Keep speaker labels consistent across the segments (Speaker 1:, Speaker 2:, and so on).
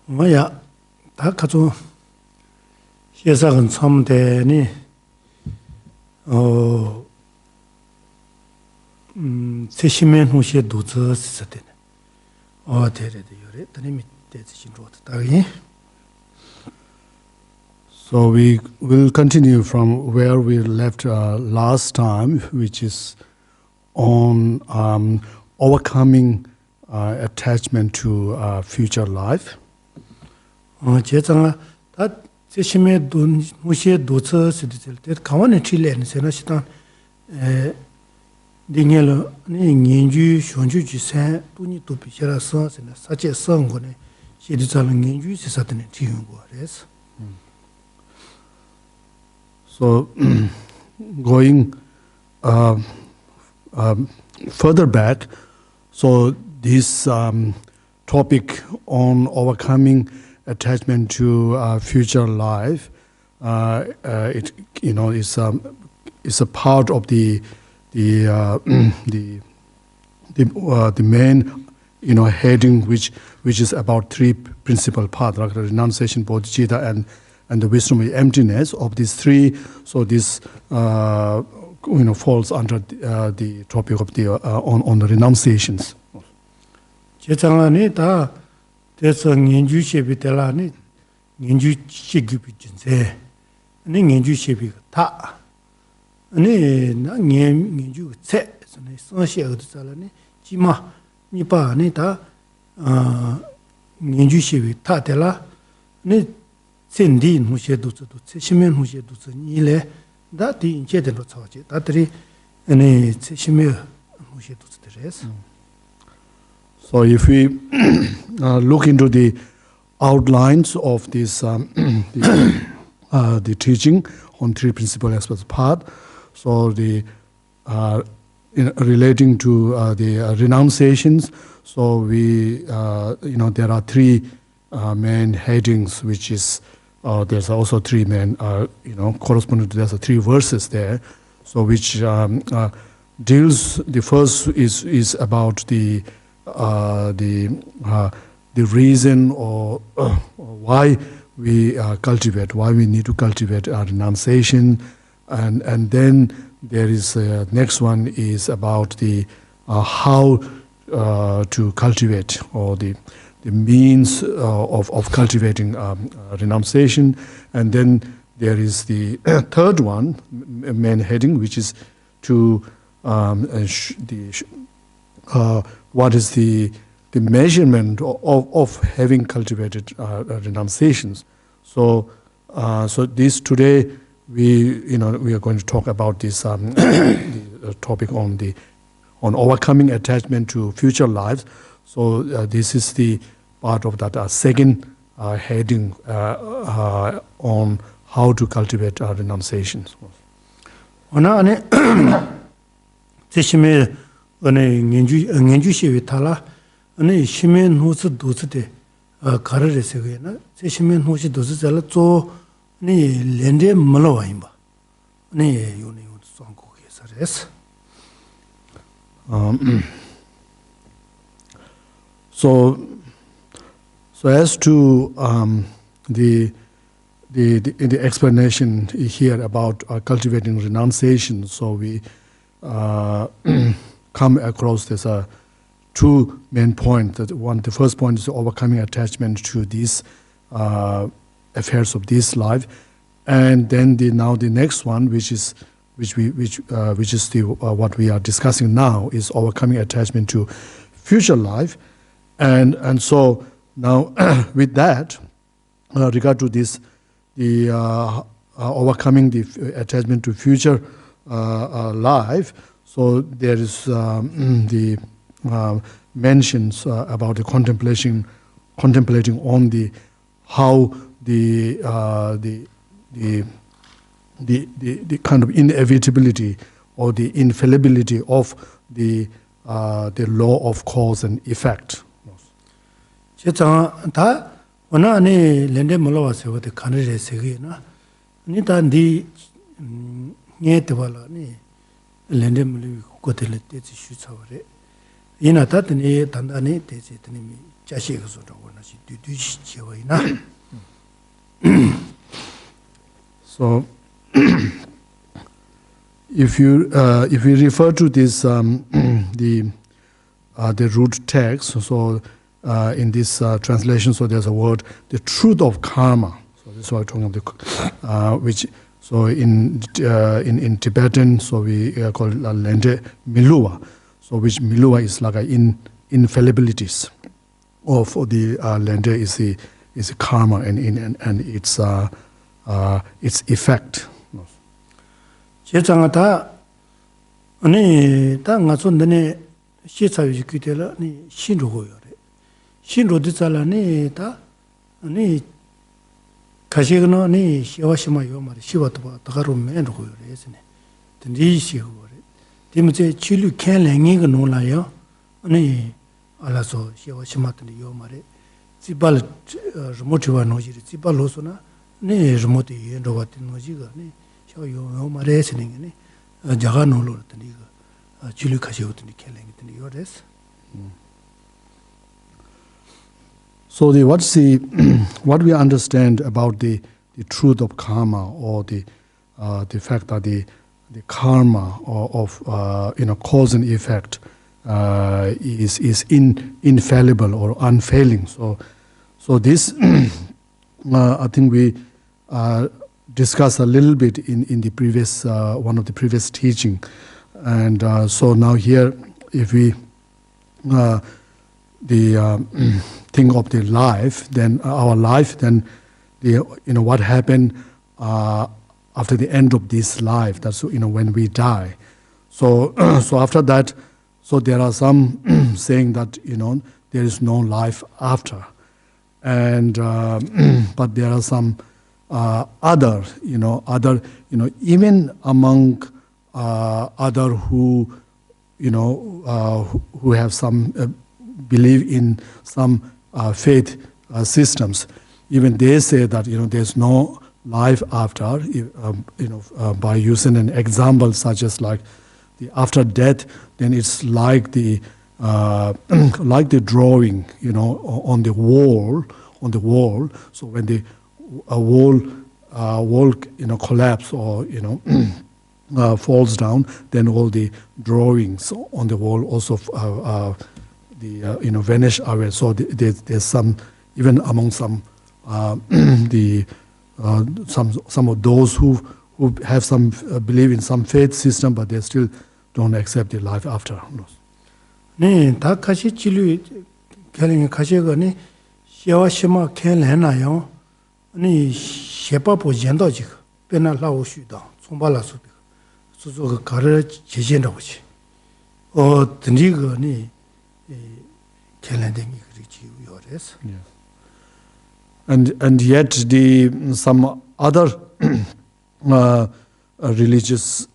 Speaker 1: 뭐야 다 가져 회사는 참되니 세심한 후시에 도저스 되네. 대래도 요래 드림이 되지 로다기.
Speaker 2: So we will continue from where we left last time, which is on overcoming attachment to future life.
Speaker 1: 제가 다 세심의 돈 무시에 도처스 때 가만히 칠래는 세나시다 딩엘로 닌주 쇼주지세 돈이 또 비셔라서 사제 선거네 시리자는 닌주 시사드네 지은 거래서.
Speaker 2: So going further back, so this topic on overcoming attachment to future life, it is a part of the main heading which is about three principal paths, like renunciation, bodhicitta, and the wisdom of emptiness. Of these three, so this falls under the topic of the on the renunciations.
Speaker 1: 제장안에 다 대성 연주시비들라니 연주시기비진세 아니 연주시비 다 아니 나 연주 세 선시 어디살라니 지마 니바 아니 다 연주시비 다들라 니 센디 무시도도 세시면 무시도도 이래 다디 제대로 차지 다들이 아니 세시면 무시도도 들어서.
Speaker 2: So if we look into the outlines of this the teaching on three principal aspects of path, so the relating to the renunciations, so we there are three main headings, which is there's also three main corresponding to there's three verses there, so which deals. The first is about the reason or why we cultivate, why we need to cultivate our renunciation, and then there is next one is about the how to cultivate, or the means of cultivating renunciation, and then there is the third one, main heading, which is to what is the measurement of having cultivated renunciations. So this today we are going to talk about this the topic on overcoming attachment to future lives. So this is the part of that second heading on how to cultivate renunciations.
Speaker 1: 오늘 제심에 어느 연주시에 탈라 어느 시면 호스 도스데 가르레서 그나 제시면 호시 도스 잘 조니 렌데 몰어와임바 네 요네 송고게서레스.
Speaker 2: So as to the explanation here about cultivating renunciation, so we come across this two main points. The first point is overcoming attachment to these affairs of this life, and then the next one, which is what we are discussing now, is overcoming attachment to future life, and so now with that, regard to this, the overcoming the attachment to future life. So there is the mentions about the contemplating on the how the kind of inevitability or the infallibility of the law of cause and effect.
Speaker 1: 제가 다 오늘 안에 렌데 몰아와서 어디 가늘에 세계나 아니 다니 녜데발라니 렌데 몰이 고텔에 때지 슈차버레 이나다 드니 단단히 대지 드니 자식을 소라고 나시 뒤뒤시 지어이나.
Speaker 2: So if you refer to this the root text, so in this translation, so there's a word, the truth of karma. So this is what I'm talking about, which so in Tibetan, so we call it lende milua. So which milua is like infallibilities of the lende is the karma and its effect.
Speaker 1: 제장하다 아니 다 가서는데 시사유지 그때라 니 신로고요래 신로도 잘라니 다 아니 가시거나 니 시와시마요 말이 시와도 봐 다가로 맨로고요래 했네 든지시고래 디무제 치료 캔랭이가 놀라요 아니 알아서 시와시마더니 요 말이 지발 모티와 노지리 지발로서나 니 모티 엔도와티 노지가 니 요 말에 쓰는 게 자가 놀러더니 이거 줄이 가시거든요. 켈랭이더니 요레스.
Speaker 2: So what we understand about the truth of karma, or the fact that the karma of cause and effect is infallible or unfailing. So this I think we discussed a little bit in the previous one of the previous teaching, and so now here, if we think of the life, then our life, then what happened after the end of this life. That's when we die. So so after that, so there are some saying that there is no life after, and but there are some other even among other who who have some believe in some faith systems, even they say that there's no life after, by using an example such as like the after death, then it's like the like the drawing on the wall. So when the wall collapse or falls down, then all the drawings on the wall also vanish away. So there's some, even among some some of those who have some believe in some faith system, but they still don't accept the life after.
Speaker 1: 네, 다 같이 진료 결행에 가셔가니 시와시마 캔해나요. 아니 셰파보 연도지 배나 라오슈다 총발라서 수조가 가르 제시한다고지. 드니거니 캔랜딩이 그렇지 요래서.
Speaker 2: And yet some other religious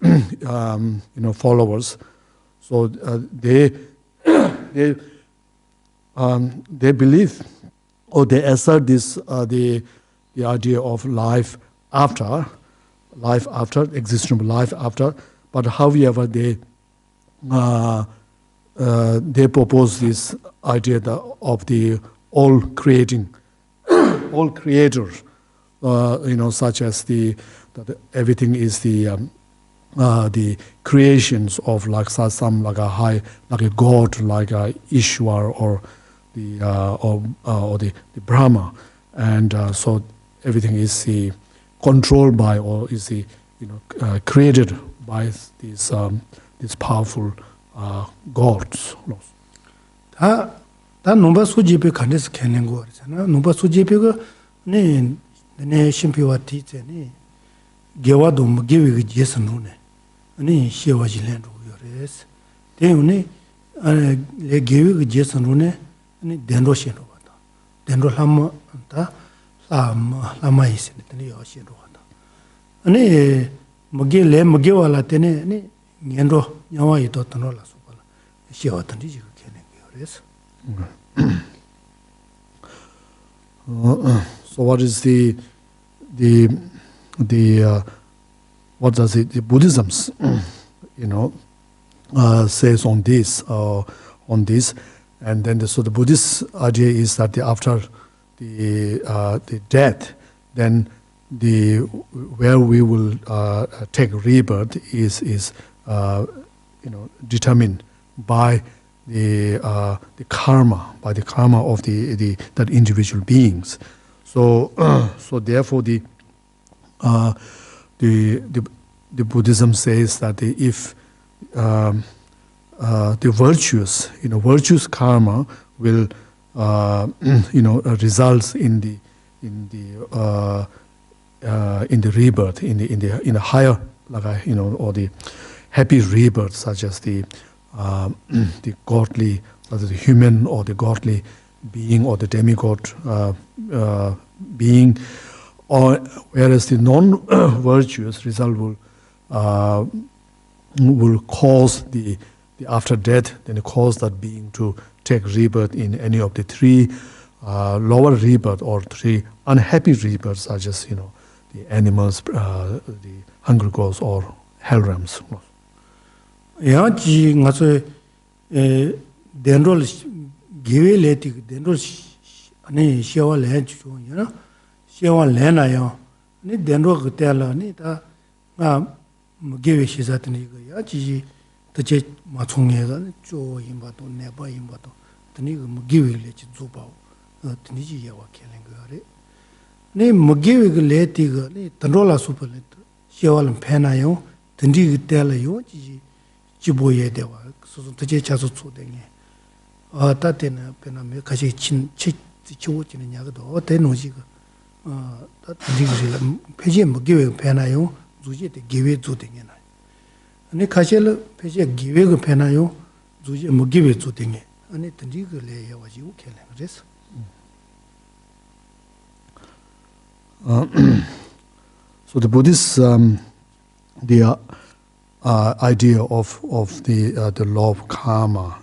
Speaker 2: followers, so they believe, or they assert this the idea of life after, existence of life after. But however, they propose this idea of the all creators, such as that everything is the creations of like some like a high, like a god, like a Ishwar or the Brahma, and so everything is controlled by, or is created by these powerful gods.
Speaker 1: 다 농바 수집에 관해서 캐는 거 그러잖아. 농바 수집에가 네 심피와 티제니 개와도 뭐 개위가 제스노네. 아니 시와질랜도 요레스. 대우니 레 개위가 제스노네. 아니 덴로신도 같다. 덴로 함다 라마 있으니 되니 요신도 같다. 아니 먹게와라 때네 아니 년도 냐와이 또 떠놀라서 봐. 시와던지 지금 캐는 거 요레스.
Speaker 2: So what is the what does the Buddhism says on this, or on this. And then so the Buddhist idea is that after the death, then where we will take rebirth is determined by the karma, of that individual beings. So so therefore the Buddhism says that if the virtuous karma will results in the rebirth in a higher, or the happy rebirth, such as the godly, whether the human or the godly being or the demigod being, or whereas the non-virtuous result will cause the after death, then it cause that being to take rebirth in any of the three lower rebirth or three unhappy rebirths, such as the animals, the hungry ghosts or hell realms.
Speaker 1: Yeah, ji ngaso denrol giwe leti denrol ane shewa len chu shewa len na yo ni denrol gtela ni ta nga giwe shizat ni ga ya ji tache ma chongye ga jo yimba to ne ba yimba to tani ga giwe le chi zu ba tani ji ya wa kelen ga re ni giwe ga leti ga ni denrol su pa le shewa len phena yo tani gtela yo ji jiboye dewa so tache chaso chu denge ta tena pena me kashi chin chi chiwo chin nya ga do te no ji ga ta ji ga peje mo giwe pena yo zuje de giwe zu denge na ani kashi le peje giwe ga pena yo zuje mo giwe zu denge ani tandi ga le ya wa ji u kele res.
Speaker 2: So the Buddhists idea of the law of karma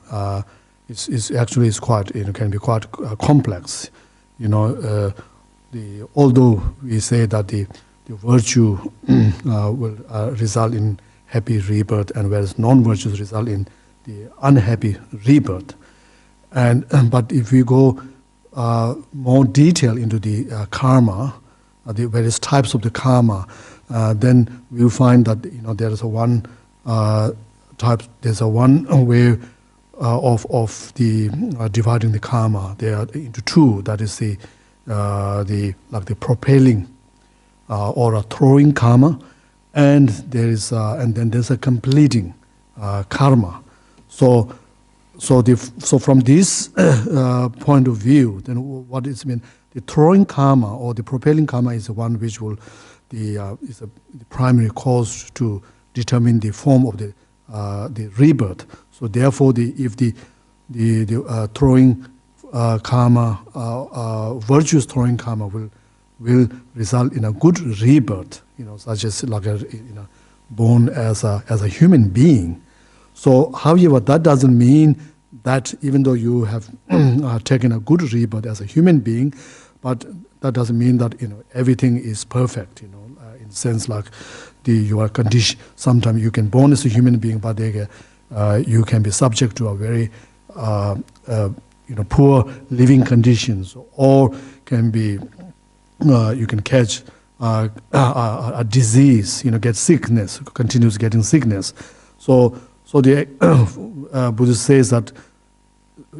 Speaker 2: is actually quite can be quite complex. Although we say that the virtue will result in happy rebirth, and whereas non-virtues result in the unhappy rebirth, but if we go more detail into the karma, the various types of the karma, then we'll find that there is one type. There's one way of the dividing the karma. They are into two. That is the propelling or a throwing karma, and then there's a completing karma. So from this point of view, then what it means? The throwing karma or the propelling karma is the one which will is the primary cause to determine the form of the rebirth. So therefore, if the throwing karma, virtuous throwing karma will result in a good rebirth, such as born as a human being. So, however, that doesn't mean that even though you have taken a good rebirth as a human being, but that doesn't mean that everything is perfect. In the sense like you are conditioned. Sometimes you can born as a human being, but you can be subject to a very poor living conditions, or can be you can catch a disease, get sickness, continues getting sickness. So the Buddha says that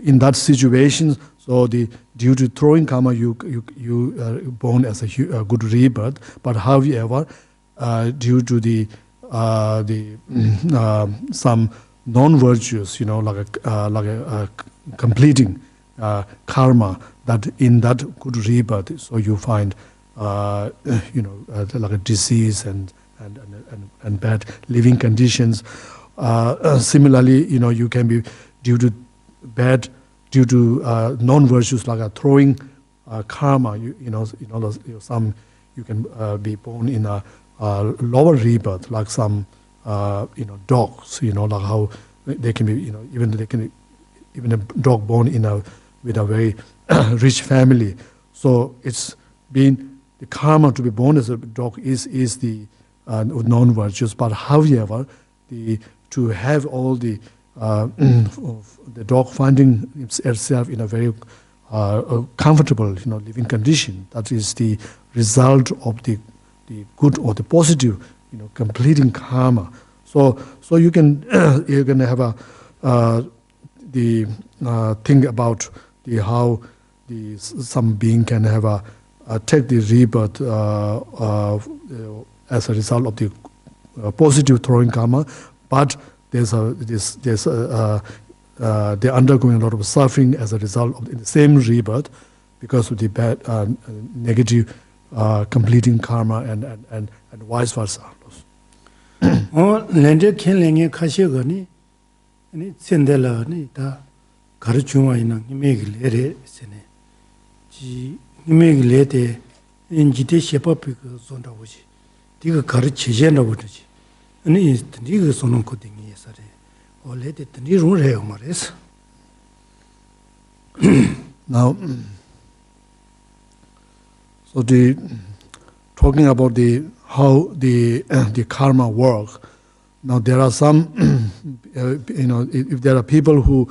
Speaker 2: in that situation, so due to throwing karma, you are born as a good rebirth. But however, due to the some non-virtues, like a completing karma, that in that good rebirth, so you find like a disease and bad living conditions. Similarly, you can be due to non-virtues like a throwing karma. Some you can be born in a lower rebirth, like some dogs. Like how they can be. Even a dog born with a very rich family. So it's been the karma to be born as a dog is the non-virtues. But however, to have all the of the dog finding itself in a very comfortable, living condition. That is the result of the good or the positive, completing karma. So you can you're going to have the think about how some being can have take the rebirth as a result of the positive throwing karma, but they're undergoing a lot of suffering as a result of the same rebirth because of the bad negative completing karma and vice versa.
Speaker 1: 렌제 켄랭에 가시거니 아니 센델라니 다 가르치와 있는 이메길레레 세네 지 이메길레데 인지데 셰퍼피 그 존다고지 디가 가르치제나 보듯이 아니 디가 손은 코딩이 예사래 올레데 디 룬레요 말레스.
Speaker 2: Now, so talking about how the karma work. Now there are some, if there are people who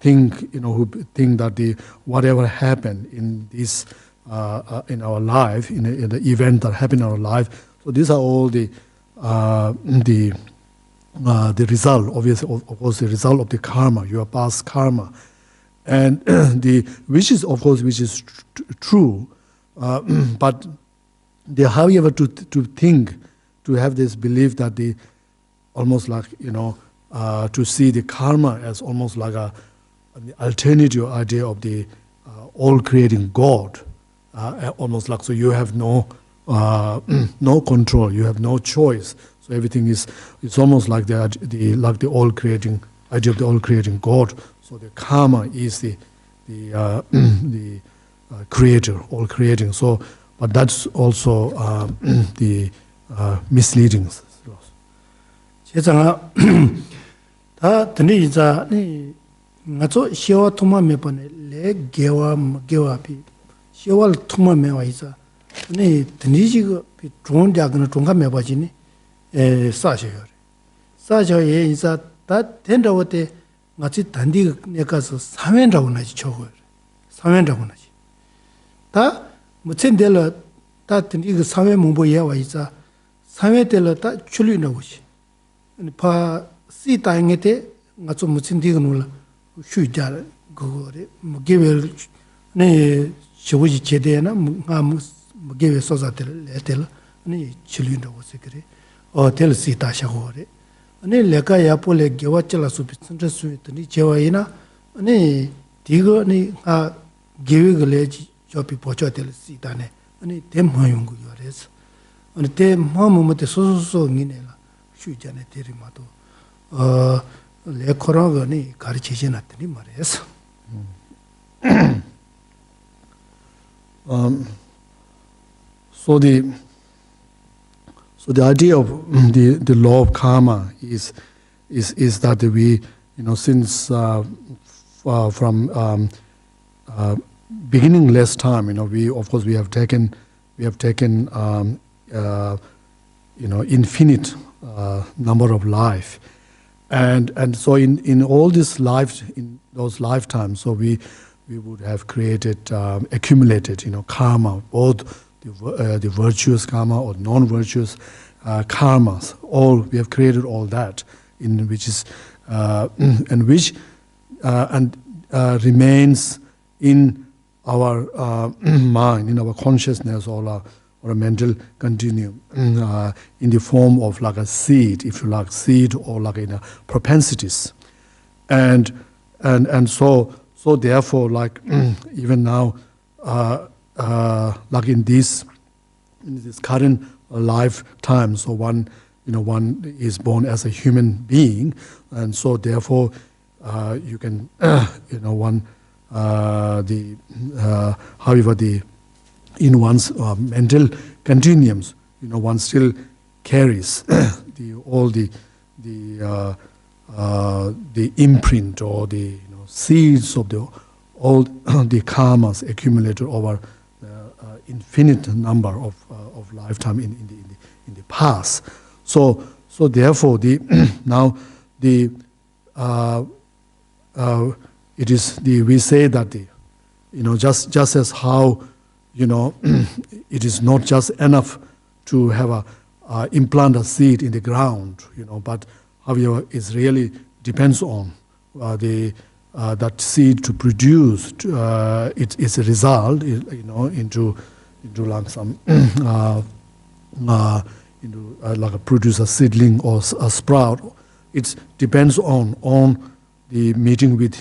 Speaker 2: think, that whatever happened in this in our life, in the event that happened in our life. So these are all the result, obviously, of course, the result of the karma, your past karma, and which is true, but however to think, to have this belief that almost like to see the karma as almost like an alternative idea of the all-creating God, almost like so you have no control, you have no choice. So everything it's almost like the all-creating idea of the all-creating God. So the karma is the creator, all-creating. So, but that's also the misleading.
Speaker 1: 제가 다 드니자 니 나저 시와 토마 메번에 레 게와비 시와 토마 메와이자 니 드니지가 비 좋은 작은 종가 메바지니 에 사셔에 이자 다 된다고때 같이 단디 내가서 사면라고 나지 저거 사면라고 나지 다 무첸델라 다 드니 사회 문보에 와이자 사회델라 다 출리나고시 파 시타잉에테 가서 무슨 디그노라 슈자 그거래 뭐게벨 네 저거지 제대나 뭐게벨 소자들 에텔 네 칠린다고 그래 텔 시타샤고래 네 레카야 폴레 게와ච්라 수비슨데 수이더니 제와이나 네 디거 네아 게웨글레지 저피 보쳐텔 시타네 네 템마용고 요레스 네 템마모모테 소소소 니네라 슈자네 데리마도 레코라가니 가르치지 않더니 말이었어. So the idea of the law of karma is that we, since from beginning less time, we have taken infinite number of life, and so in all this life, in those lifetimes, so we would have created accumulated karma, both the virtuous karma or non-virtuous karmas. All we have created all that, in which is and which remains in our mind, in our consciousness, or a mental continuum, in the form of like a seed, if you like, seed, or like in a propensities, and so therefore, like even now, like in this current lifetime, so one is born as a human being, and so therefore you can however in one's mental continuums, one still carries all the imprint or the seeds of all the karmas accumulated over infinite number of lifetime in the past. So therefore now the
Speaker 2: it is we say that just as how it is not just enough to have implant a seed in the ground, but however it really depends on that seed to produce its a result, into like some like produce a seedling or a sprout. It depends on the meeting with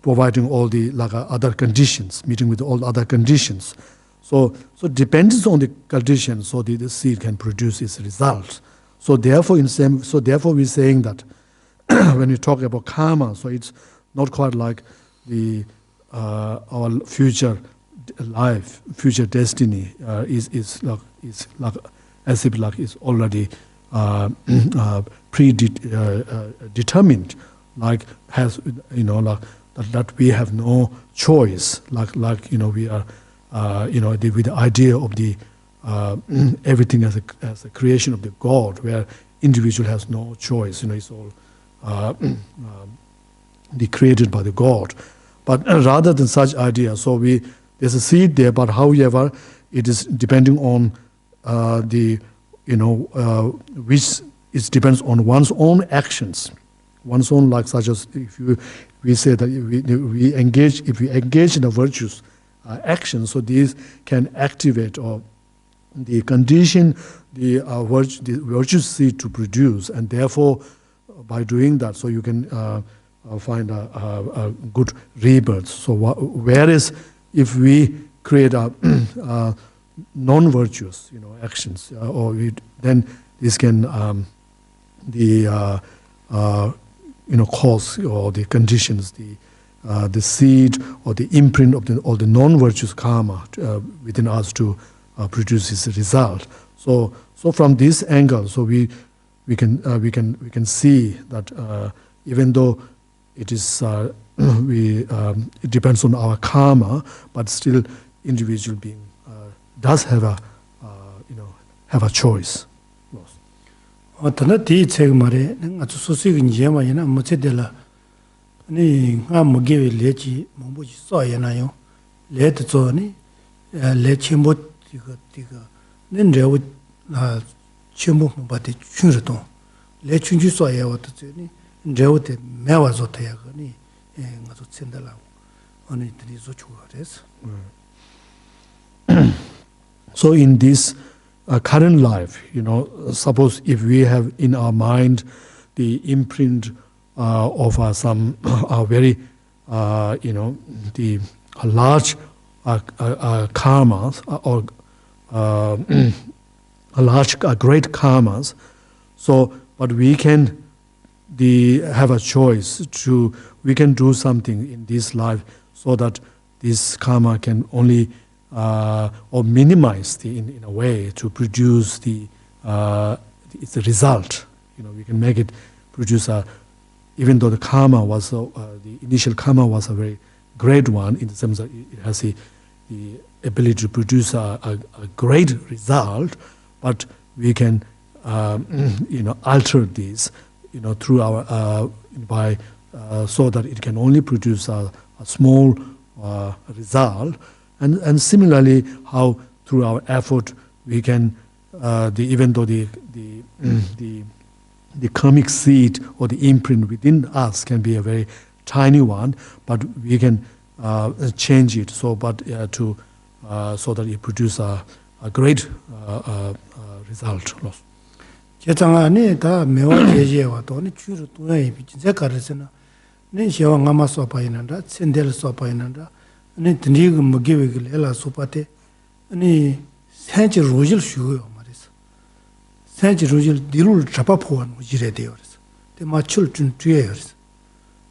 Speaker 2: providing all the other conditions, meeting with all other conditions. So depends on the conditions, so the seed can produce its results. So therefore we're saying that when we talk about karma, so it's not quite like our future life, future destiny is like as if like it's already predetermined, like has like that we have no choice, like we are with the idea of the everything as a creation of the God, where individual has no choice. It's all created by the God. But rather than such idea, so there's a seed there, but however, it is depending on which it depends on one's own actions, one's own, like such as we say that we engage in the virtuous action, so these can activate or the condition the virtuous seed to produce, and therefore by doing that, so you can find a good rebirth. So whereas if we create a non-virtuous actions, then this can cause or the conditions, the seed or the imprint of the non-virtuous karma within us to produce this result. So from this angle, so we can see that even though it is it depends on our karma, but still individual being does have a choice.
Speaker 1: 어떤 데 책 말에 내가 소식이 이제마이나 뭐체들라 아니 가 뭐게 레지 뭐지 써야나요 레드 조니 레치모 이거 nenrewo chimbo mbate chunriton le chunju soya wata tsuni nrewo te mewa zo taya gani nga zo tsendala ani tani zo chuwa res.
Speaker 2: So in this current life, suppose if we have in our mind the imprint of some very the large karmas or great karmas. So, but we can have a choice we can do something in this life so that this karma can only or minimize in a way to produce it's a result. We can make it produce even though the karma was the initial karma was a very great one in the sense that it has the ability to produce a great result, but we can alter this through our by so that it can only produce a small result, and similarly how through our effort we can even though the karmic seed or the imprint within us can be a very tiny one, but we can change it so that it produce a great result.
Speaker 1: 제장안에 다 매워 제제와 돈이 주로 돈에 비진제 가르스나 네 시와 가마 소파이난다 센델 소파이난다 네 드니그 먹게베글 엘라 소파테 아니 생지 로질 쉬고요 말이서 생지 로질 디룰 잡아포한 무지래 돼요 그래서 때 맞출 준 뒤에 그래서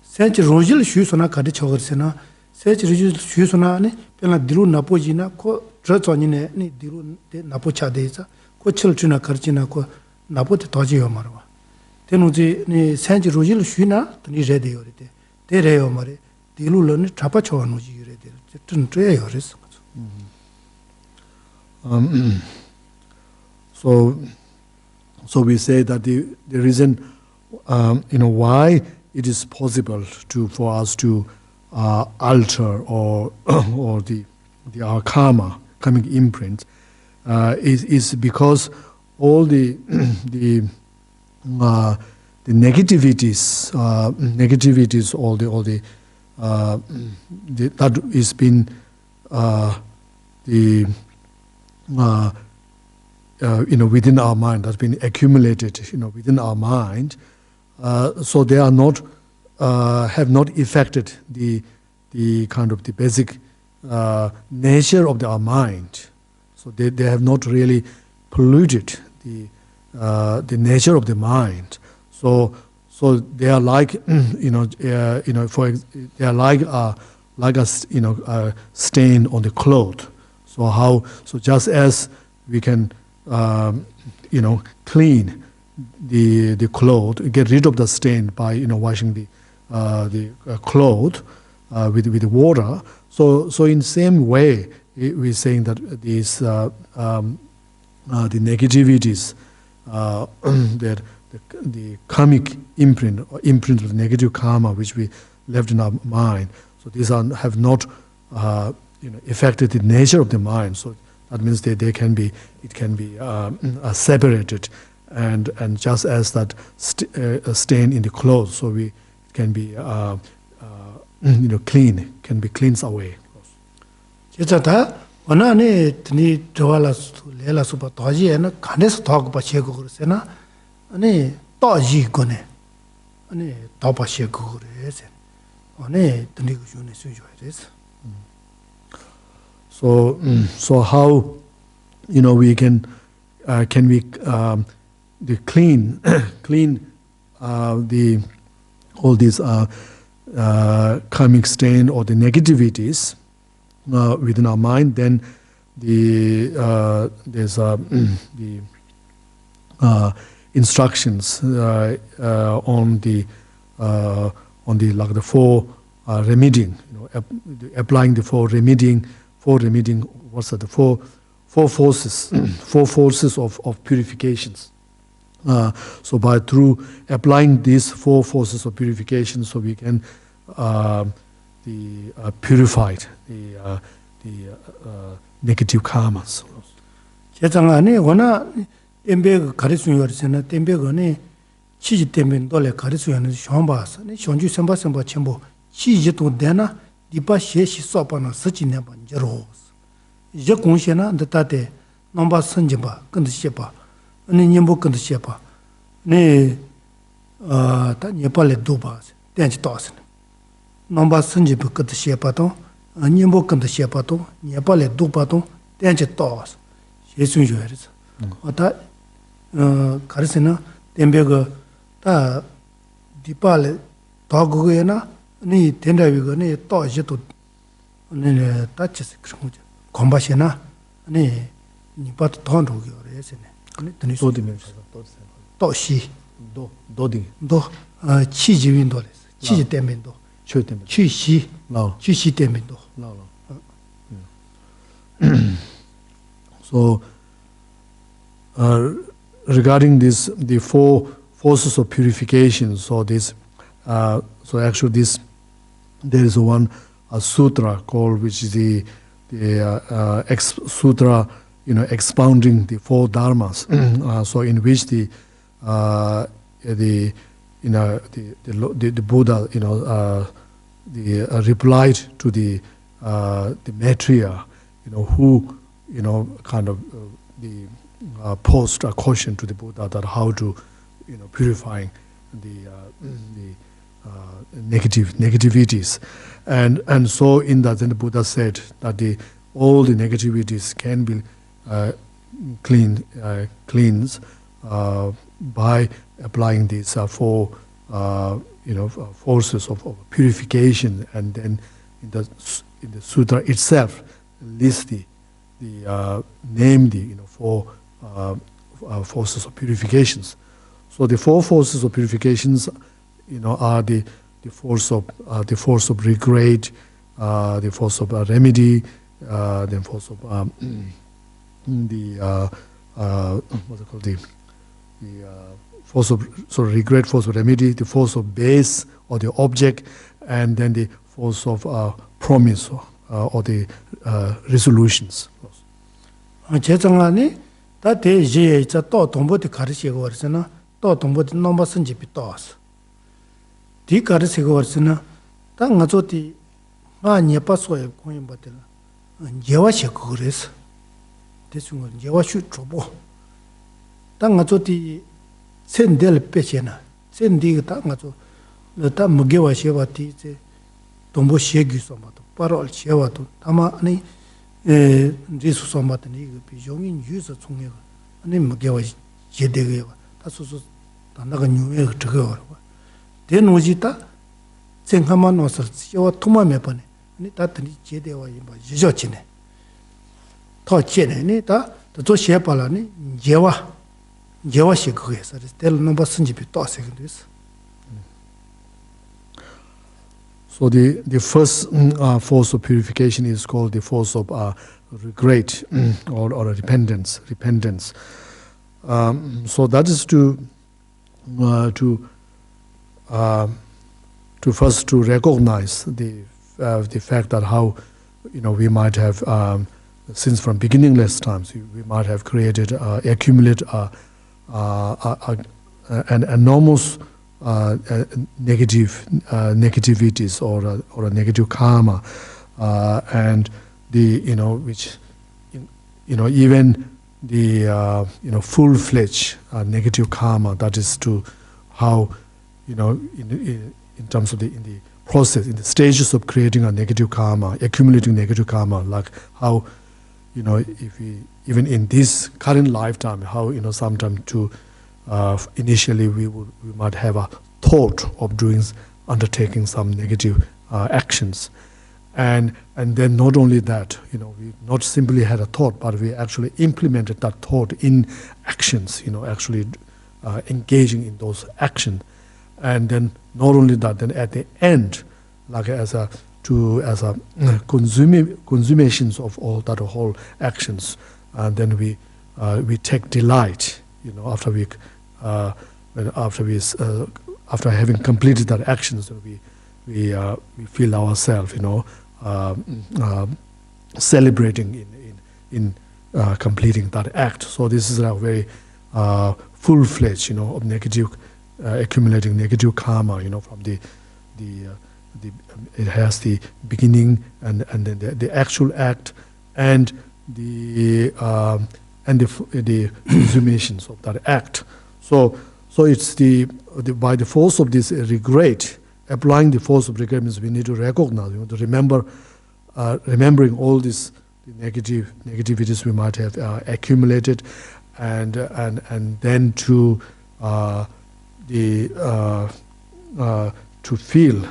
Speaker 1: 생지 로질 쉬소나 가르 쳐거스나 생지 로질 쉬소나네 별나 디룰 나포지나 코 저전이네 니 디룰 나포차데자 코칠 주나 가르치나 코 나포테 도지요 말와 테누지 니 생지 로질 쉬나 니 제데요 이때 데래요 말에 디룰은 잡아쳐는 무지 이래 돼 좀 돼요 그래서
Speaker 2: So we say that the reason why it is possible for us to alter or our karmic imprint is because all the negativities, all the that is been within our mind, that's been accumulated, within our mind. So they are not have not affected the kind of the basic nature of our mind. So they have not really polluted the nature of the mind. So they are like they are like a stain on the cloth. So just as we can clean the cloth, get rid of the stain by washing the cloth with the water. So in same way, we're saying that these the negativities, that the karmic imprint of the negative karma which we left in our mind. So these have not affected the nature of the mind. So that means it can be separated, and just as that stain in the clothes, so it can be clean, can be cleansed away.
Speaker 1: 제자다 원안에 드니 저와라스 레라스바 도지에나 간에서 도고 바시고 그러세나 아니 도지 거네 아니 도바시고 그래세 아니 드니 그 주네 수jo야 돼서.
Speaker 2: So how we can we the clean the all these karmic stain or the negativities within our mind? Then there's the instructions on the like the four remedying, applying the four remedying. What's that? The four forces, four forces of purifications. So through applying these four forces of purification, so we can purified the negative karmas.
Speaker 1: 제장안에 원아 엠베 가르수요르세나 엠베거니 치지 때문에 돌에 가르수요는 숑바스니 숑주 셈바셈바 쳔보 치지도 되나 디바셰시 소파나 서치네 번저로 이제 공시나 ndtate 넘바 선지바 근드시바 아니 님보 근드시바 네 다 네팔에 두바 땡지 도스 넘바 선지바 근드시바도 님보 근드시바도 네팔에 두바도 땡지 도스 예순조야르스 어다 가르세나 템베가 다 디팔에 도고에나 니 텐다비거니 또지도 네 따치스 그런 거죠. 공부하시나 아니 니빠도 돈도 그래서네 아니 드니
Speaker 2: 도디면서
Speaker 1: 또시
Speaker 2: 도디
Speaker 1: 치지 윈도레스 치지 때문에도
Speaker 2: 초 때문에
Speaker 1: 치시
Speaker 2: 나
Speaker 1: 치시 때문에도
Speaker 2: So regarding the four forces of purification, so actually there is one sutra called, which is the sutra, expounding the four dharmas. So in which the Buddha, replied to the Maitreya, who kind of posed a question to the Buddha that how to purifying the negativities, and so in that then the Buddha said that all the negativities can be cleansed by applying these four forces of purification, and then in the sutra itself lists the four forces of purifications. So the four forces of purifications, are the force of regret, the force of remedy, the force of what's it called, force of regret, force of remedy, the force of base or the object, and then the force of promise or the resolutions.
Speaker 1: 제정안이 다 대지에 또 동보디 가르치고 그러잖아. 또 동보디 넘어 선집이 또스. 뒤 가르치고 그러잖아. 땅 가져디 아니 빠서에 고인 받들. 예와시 그래서. 대충은 예와슈 줘보. 땅 가져디 센델 빼잖아. 센디가 땅 가져. 너다 무게와 시와티 이제 동보 시기서 맞도 바로 시와도 아마 아니 리수 소마트니 이거 비용인 유서 총회가 아니 무게와 제대가 다소소 단다가 뉴에 저거 대노지다 생각만 와서 시와 투마메 번에 아니 다더니 제대와 이뭐 지저치네 더 제네니 다저 시에발라니 제와시 그거에서 될 넘버 선집이 또 세근데서.
Speaker 2: So the first force of purification is called the force of regret or repentance. So that is to first to recognize the fact that how we might have since from beginningless times we might have created accumulated an enormous negativities or a negative karma, and which even the full-fledged negative karma, that is to how in terms of in the process, in the stages of creating a negative karma, accumulating negative karma, like how if we even in this current lifetime, how sometimes to initially we might have a thought of undertaking some negative actions, and then not only that, we not simply had a thought, but we actually implemented that thought in actions, actually engaging in those actions, and then not only that, then at the end, like as a consummations of all that whole actions, and then we take delight, after having completed that actions, we feel ourselves, celebrating in completing that act. So this is a very full-fledged, of negative, accumulating negative karma, from the it has the beginning and then the actual act and the consummations of that act. So it's by the force of this regret, applying the force of regret means we need to recognize, to remember, remembering all these negativities we might have accumulated, and then to feel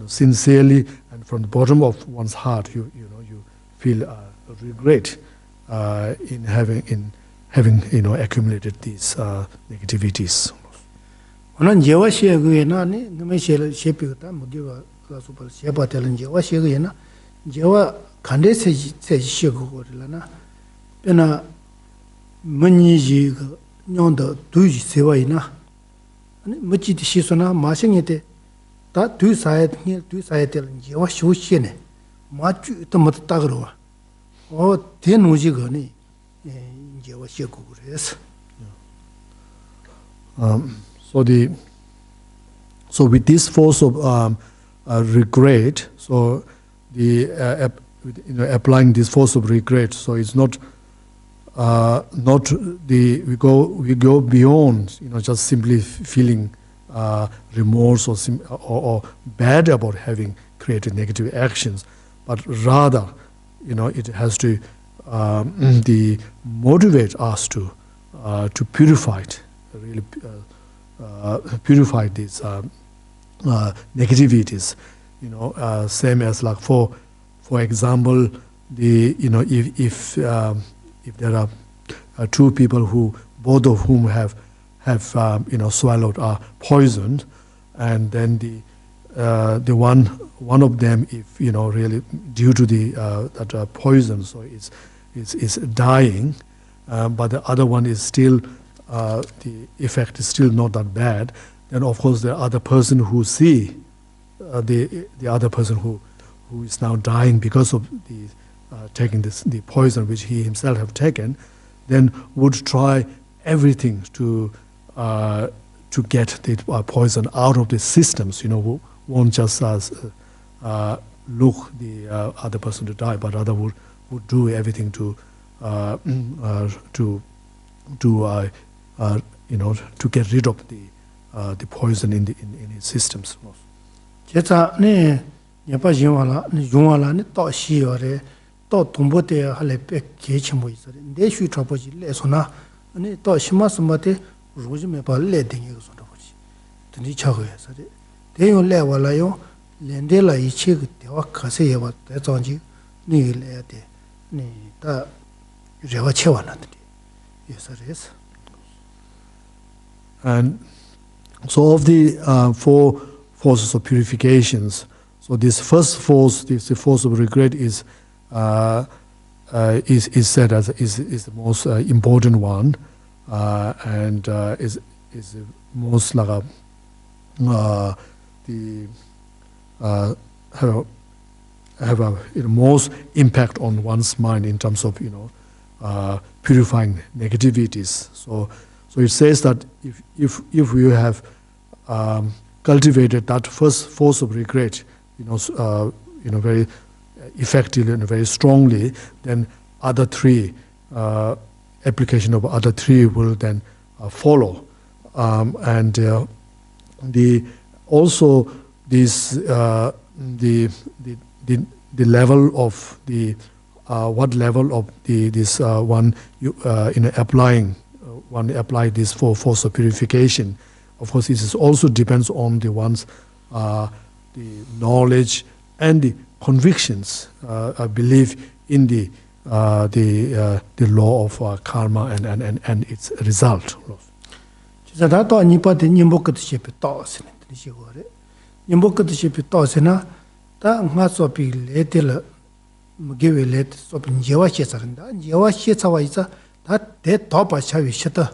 Speaker 2: sincerely and from the bottom of one's heart, you feel regret in having accumulated these negativities.
Speaker 1: 오늘 제와시에 그에나니 너메시를 셰피가 뭐기가 가서벌 셰바텔은 제와시에 그에나 제와 간데세 세시고거라나 베나 문니지 그 뇽더 두지 세와이나 아니 멋지디 시소나 마생에데 다 두사야텔은 제와 쇼시네 마주 또 못다 그러와 대노지 거니 제와시에 고그래서
Speaker 2: So with this force of regret, so applying this force of regret, so it's not we go beyond just simply feeling remorse or bad about having created negative actions, but rather it has to motivate us to purify it, really. Purify these negativities, same as like for example, if there are two people who both of whom have swallowed poison, and then the one of them, if really due to the that poison, so is dying, but the other one is still, the effect is still not that bad, then of course the other person who see, the other person who is now dying because of the taking the poison which he himself have taken, then would try everything to get the poison out of the systems. Won't just look the other person to die, but rather would do everything to get rid of the poison in his systems.
Speaker 1: 제자 네 예바 용와라 네 또시요레 또 동보대 할래 백 개침고 있어요. 내슈 trouble 레소나 아니 또 심마스마데 로즈메 발레 딩이고 손도보지. 드니 차고해서 대요 레와라요 렌데라 이체 대와 가세 예바 대정지 니래야 돼. 니다 제가 채워놨더니 예서레스.
Speaker 2: And so of the four forces of purifications, so this first force, the force of regret, is said as is the most important one, and is the most like have a most impact on one's mind in terms of purifying negativities. So it says that if you have cultivated that first force of regret, very effectively and very strongly, then other three application of other three will then follow, and the also this the level of the what level of this one applying one apply this force of purification. Of course, this also depends on the one's the knowledge and the convictions, belief in the law of karma and its result.
Speaker 1: 제가 또 니빠데 님복듯이 비떠스네 드시고래. 님복듯이 비떠스나 다 마소비 레텔 무게벨레 소비 제와시서른다. 제와시서와 있어 다대 더바샤위 시다.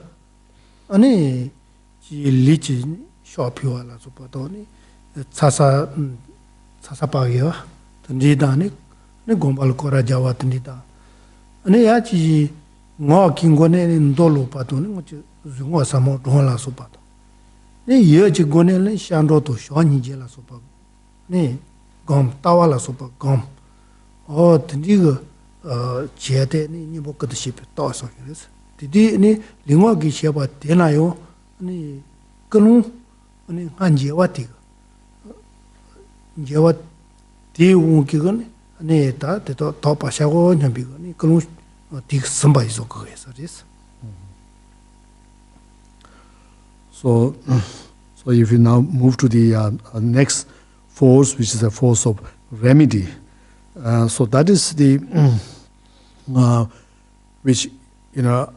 Speaker 1: 아니 지 리지 쇼피와라 소바도니 차사바요. 던지다니 네 곰발 코라자와 던지다. 아니 야지 ngõ kinggone ndolo patone ngoche zungwa samo donla sopato ne ye ji gone le shando to shoni je la sopa ne gom tawala sopa gom o tindi jede ni ni bokko de ship to so yes didi ni lingwa gi sheba dena yo ni kanu ni hanje wati je wat di un ki gone ne ta de to pa sha go nyambi go ni kanu
Speaker 2: So if you now move to the next force, which is a force of remedy, so that is the which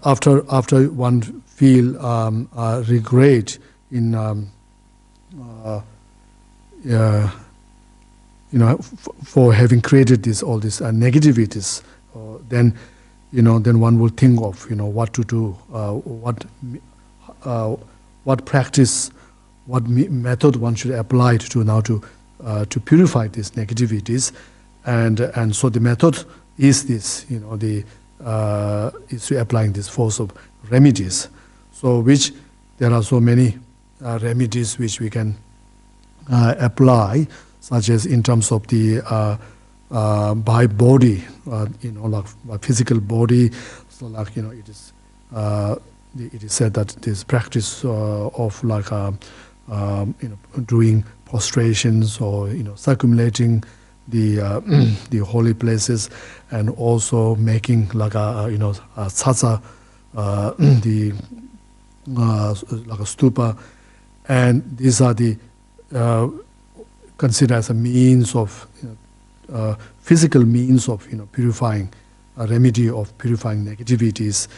Speaker 2: after one feel regret in for having created all these negativities, then one will think of what to do, what practice, what method one should apply to purify these negativities, and so the method is this, is applying this force of remedies. So which there are so many remedies which we can apply, such as in terms of the by body, like physical body. So like it is said that this practice of like doing prostrations or circumlating the holy places, and also making like a tsatsa, the like a stupa, and these are the considered as a means of physical means of purifying, a remedy of purifying negativities.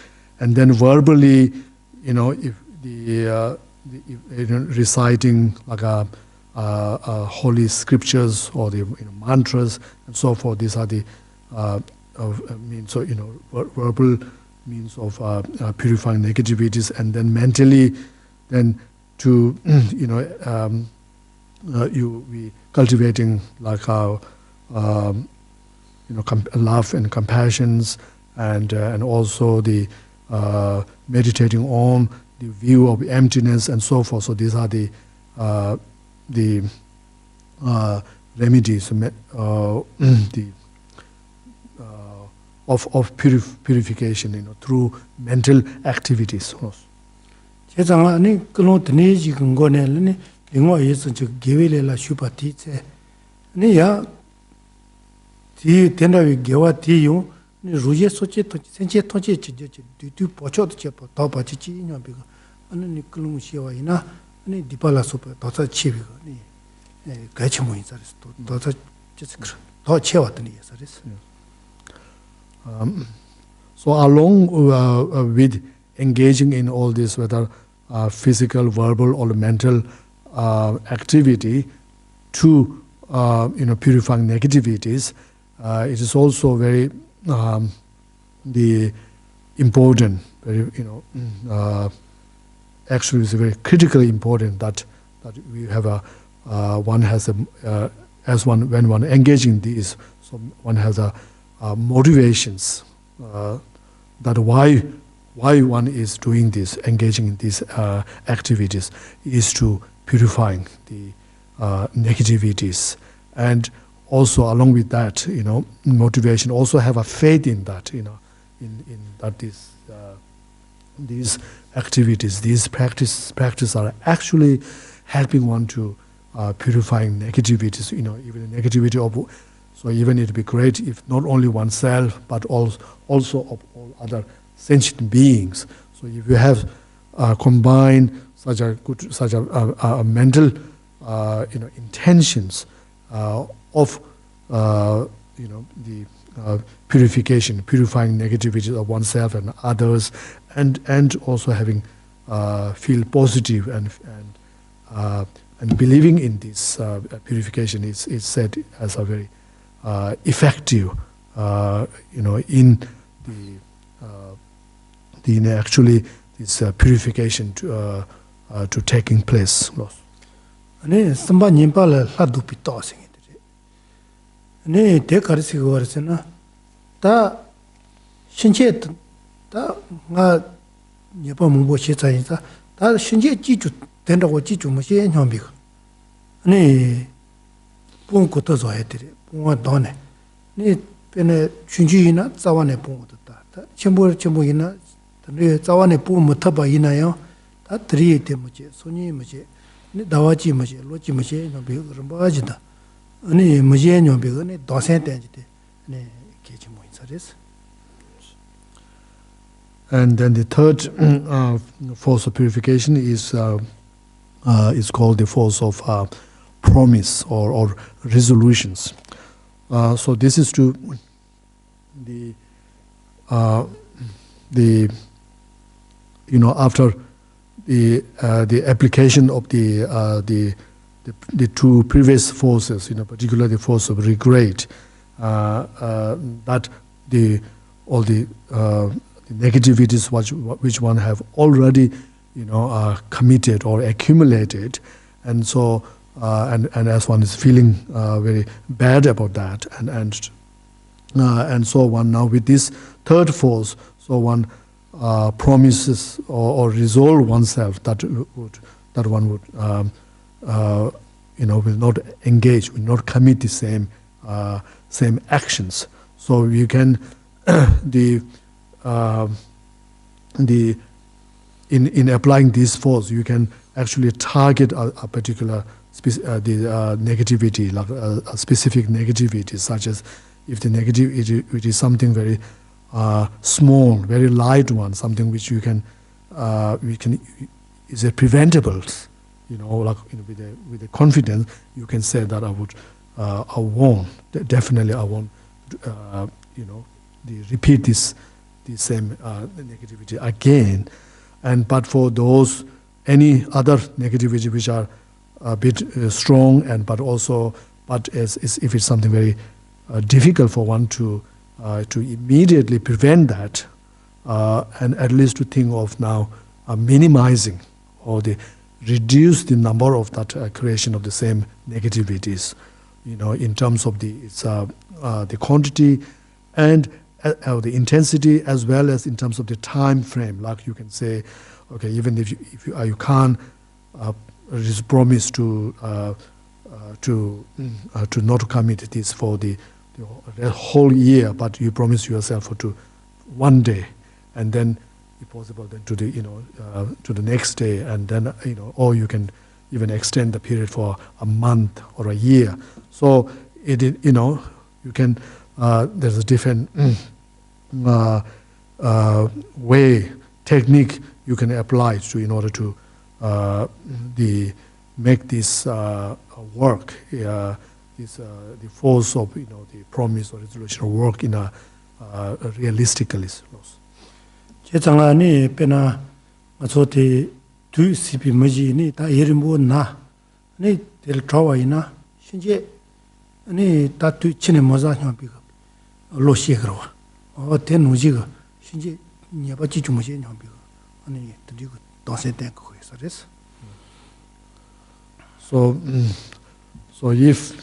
Speaker 2: And then verbally, if the reciting like a holy scriptures or the mantras and so forth, these are the means. So verbal means of purifying negativities, and then mentally, then to we cultivating like how love and compassions, and also the meditating on the view of emptiness and so forth. So these are the remedies, of purification, through mental activities.
Speaker 1: 제가 아니 그런 드네 지금 거네는 영어에서 저 개회래라 슈파티체 네야 디 된다위 개와 디요 루제 소체 또 센체 토체 지지 뒤뒤 보초도 제po 더 받지 인연비가 아니 그런 시와이나 아니 디팔라 소파 더서 치비가 네 같이 모인 자리서 또 더서 더 채웠더니 예서리스.
Speaker 2: So along with engaging in all this, whether physical, verbal, or mental activity, to purifying negativities, it is also very important. Very actually, it's very critically important that we have when one engaging in these, so one has motivations that why one is doing this, engaging in these activities, is to purifying the negativities, and also along with that, motivation, also have a faith in that, in that these activities, these practice are actually helping one to purifying negativities, even the negativity of. So even it would be great if not only oneself, but also of all other sentient beings. So if you have combined such a mental intentions of the purification, purifying negativities of oneself and others, and also having feel positive and believing in this purification is said as a very effective, in actually this purification to taking place.
Speaker 1: 아니 선바 님발을 하도 비떠생이들이 아니 대가르시 거르잖아 다 신체 다가 예뻐 뭐 시자이다 다 신체 지주 된다고 지주 뭐시 형비가 아니 본것도 줘야들이 본거 돈에 니 변에 춘주이나 자원에 본것도 다 전부이나 네 자원에 본 못하바 이나요 다 드리에 때문에 손이 뭐지 다와지 뭐지 로지 뭐지 너 비그런 바지다 아니 뭐지 너 비그네 도센 때지데 네 계지 뭐 인사레스.
Speaker 2: And then the third force of purification is called the force of promise or resolutions. So this is to after the application of the two previous forces, particularly the force of regret, that all the negativities which one have already committed or accumulated, and so and as one is feeling very bad about that, and so one now with this third force, so one promises or resolve oneself that one would will not engage, will not commit the same actions. So you can in applying this force, you can actually target a particular negativity, like a specific negativity, such as if the negativity is something very small, very light one, something which we can is a preventable, with the confidence you can say that I won't repeat the same negativity again. But for those any other negativity which are a bit strong, but if it's something very difficult for one to immediately prevent that, and at least to think of now minimizing or reduce the number of that creation of the same negativities, in terms of the quantity and the intensity, as well as in terms of the time frame. Like you can say, okay, even if you can't just promise to not commit this for the whole year, but you promise yourself for one day, and then if possible then to the next day, and then or you can even extend the period for a month or a year. So you can there's a different way, technique you can apply to in order to make this work, the force of the promise or resolution work in a realistically.
Speaker 1: 제 장난이 빼나 어쩌지 두 시비 뭐지니 다 이름뭐 나 아니 될 트라와이나 신제 아니 다투 치네 뭐자 형비가 로시그로 대노지가 신제 녀바지 주무시 형비가 아니 드리고 도세 땡고 그래서
Speaker 2: so if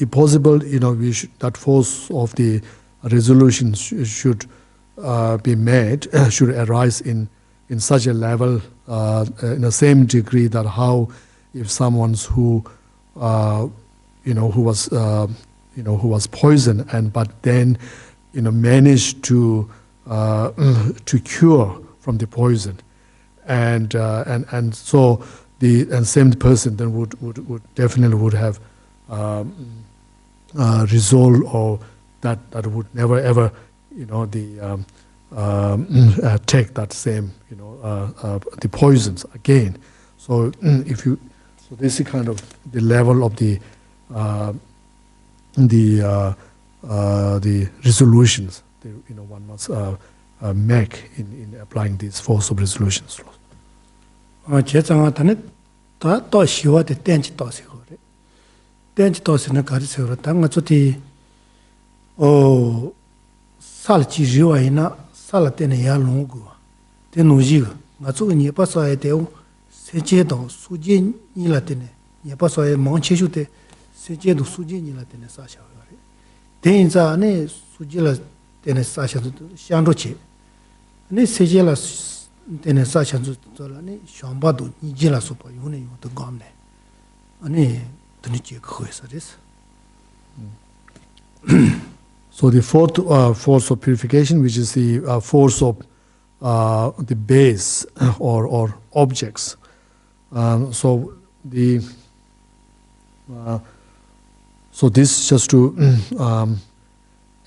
Speaker 2: possible, we should, that force of the resolution should be made, should arise in such a level, in the same degree that how if someone's who was poisoned but then managed to cure from the poison, and so the same person then would definitely have resolve, or that would never ever take that same the poisons again. So so this is kind of the level of the resolutions one must make in applying these force of resolutions.
Speaker 1: 제장한테는 더 시와데 땡지 떠세요. 땡지 떠세는 가르쳐요. 당가 저티 살지 지와이나 살때는 야롱고. 대노지가 맞고 니빠서야 돼요. 세제도 수진이라더니 니빠서야 멍치주대 세제도 수진이라더니 사셔요. 대인자네 수지라 때는 사셔도 샹로치. 네 세제라 때는 사셔도 저라니 샹바도 니지라 소파 요네 요도 감네. 아니 드니지 그거에서 됐어.
Speaker 2: So the fourth force of purification, which is the force of the base or objects. So this just to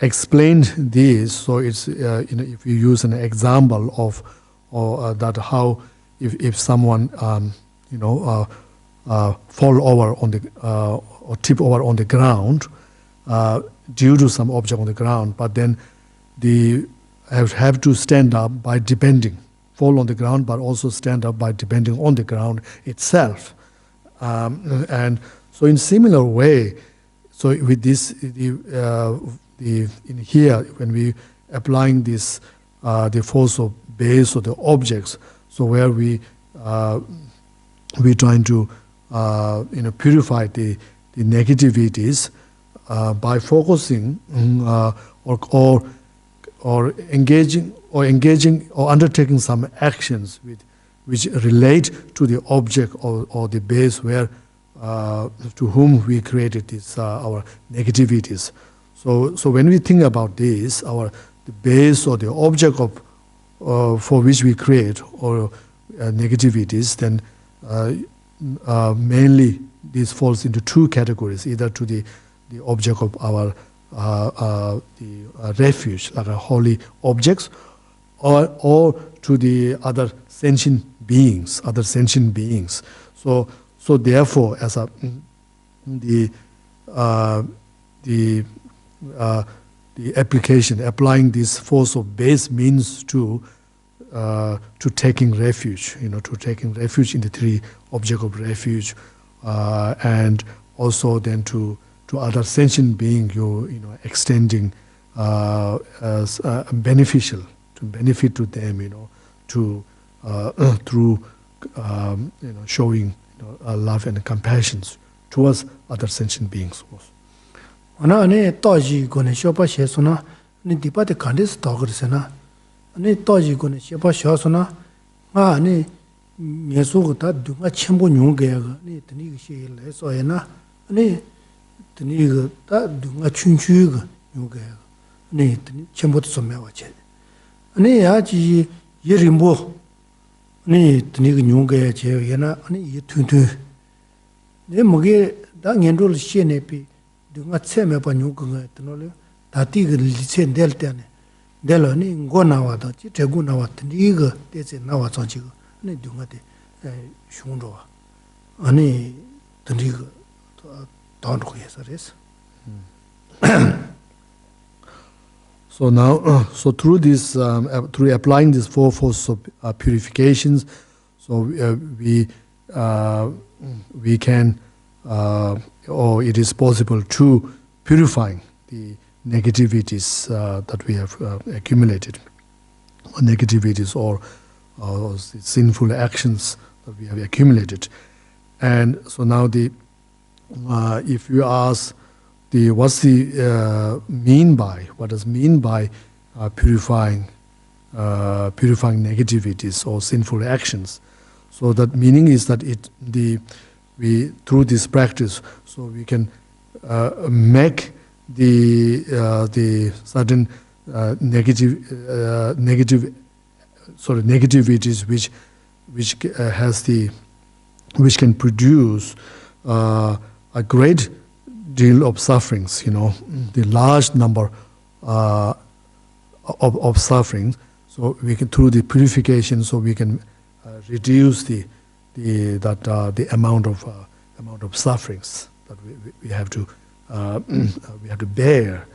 Speaker 2: explain this. So it's if you use an example of that how if someone fall over on the or tip over on the ground due to some object on the ground, but then they have to stand up by depending, fall on the ground, but also stand up by depending on the ground itself. And so in similar way, so with this, in here, when we applying this, the force of base or the objects, so where we trying to purify the negativities by focusing or engaging or undertaking some actions which relate to the object or the base where to whom we created this our negativities. So when we think about this, the base or the object of for which we create or negativities, then mainly this falls into two categories: either to the object of our the refuge, like holy objects, or to the other sentient beings. So therefore, as the application, applying this force of base means to taking refuge, to taking refuge in the three object of refuge, and also then to other sentient being, extending as beneficial benefit to them, to through showing love and compassion towards other sentient beings.
Speaker 1: Ana ane toji gone shopa shesuna ni dipate kandis togrisena ane toji gone shopa shosuna nga ane nyesu ta dunga chembo nyungge ga ni tani gi she le so yana ane tani ga ta dunga chunchu ga nyungge ga ni tani chembo to me wa che ane ya ji yerimbo ni tani gi nyungge che yana ane ye tuntu ne moge da ngendol she ne pi dunga tseme pa nyungge tano le dati ga li chen del tane delo ni ngo na wa da chi te gu na wa tani ga de che na wa chang chi ga 네 dunga de shungro ani tandri dondo yesares.
Speaker 2: So now, so through this, through applying these four forces of purifications, so we can, or it is possible to purifying the negativities that we have accumulated, or negativities or the sinful actions that we have accumulated. And so now if you ask what does mean by purifying negativities or sinful actions? So that meaning is that we through this practice, so we can make the certain negativities which can produce a great deal of sufferings, the large number of sufferings. So we can, through the purification, so we can reduce the amount of sufferings that we have to bear.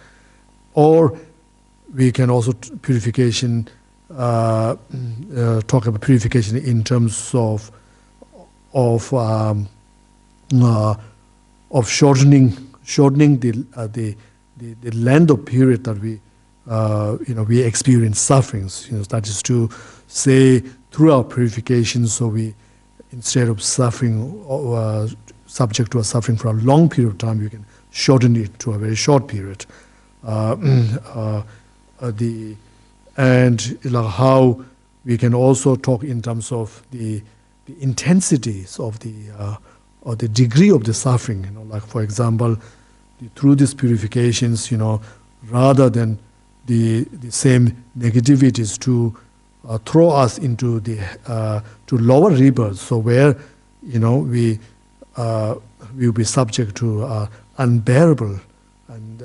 Speaker 2: Or we can also purification. Talk about purification in terms of shortening the length of period that we experience sufferings. That is to say, through our purification, so we, instead of suffering subject to a suffering for a long period of time, we can shorten it to a very short period. And how we can also talk in terms of the intensities of or the degree of the suffering. Like for example, through these purifications, rather than the same negativities to throw us into to lower rebirths, so where we will be subject to unbearable and